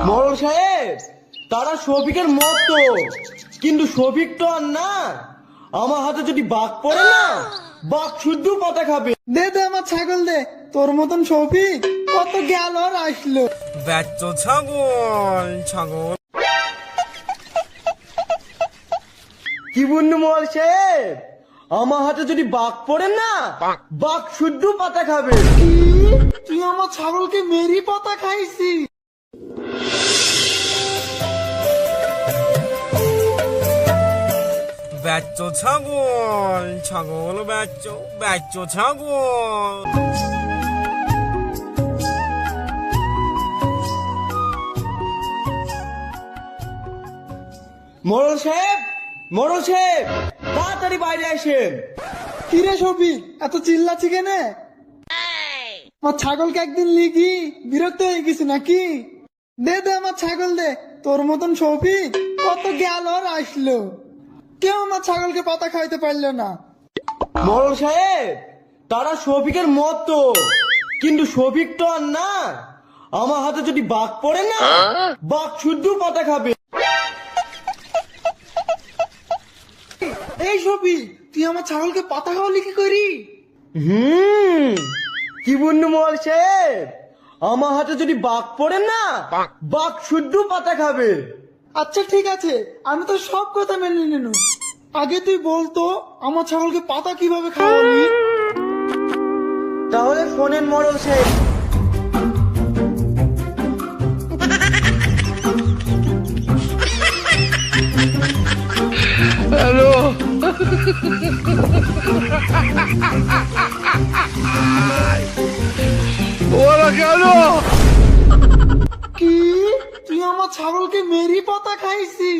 মোড়ল সাহেব, তারা শফিকের মতো, কিন্তু শফিক তো আর না। আমার হাতে যদি বাঘ পড়ে না, বাঘ শুদ্ধ পাতা খাবে। দে দে আমার ছাগল দে, তোর মতন শফিক কত গেল আর আসলো। ব্যর্থ ছাগল ছাগল। কি বন্ধু মোড়ল সাহেব, আমার হাতে যদি বাঘ পড়ে না, বাঘ শুদ্ধ পাতা খাবে। কি? তুই আমার ছাগলকে মেরি পাতা খাইছি? ব্যর্থ ছাগল ছাগল ব্যর্থ ব্যর্থ ছাগল। মোড়ল সাহেব, মোড়ল সাহেব, তাড়াতাড়ি বাইরে আসেন। কিরে শফিক, এত চিল্লাচ্ছি কেনে? আমার ছাগলকে একদিন লিগি বিরক্ত হয়ে গেছি নাকি? দে দে আমার ছাগল দে, তোর মতন শফিক কত গেল আর আসলো। কেউ আমার ছাগলকে পাতা খাইতে পারলো না। মোড়ল সাহেব, তারা শফিকের মতো, কিন্তু শফিক তো আর না। আমার হাতে যদি বাঘ পড়ে না, বাঘ শুদ্ধ পাতা খাবে। এই শফিক, তুই আমার ছাগলকে পাতা খাওয়ালি কি করি? কি বন্ধু মোড়ল সাহেব, আমার হাতে যদি বাঘ পড়ে না, বাঘ শুদ্ধ পাতা খাবে। আচ্ছা ঠিক আছে, আমি তো সব কথা মেনে নিনু। আগে তুই বলতো আমার ছাগলকে পাতা কিভাবে খাওয়ালি? তাহলে শোনেন মোড়ল সাহেব। কি? তুই আমার ছাগলকে মেরি পাতা খাইছি?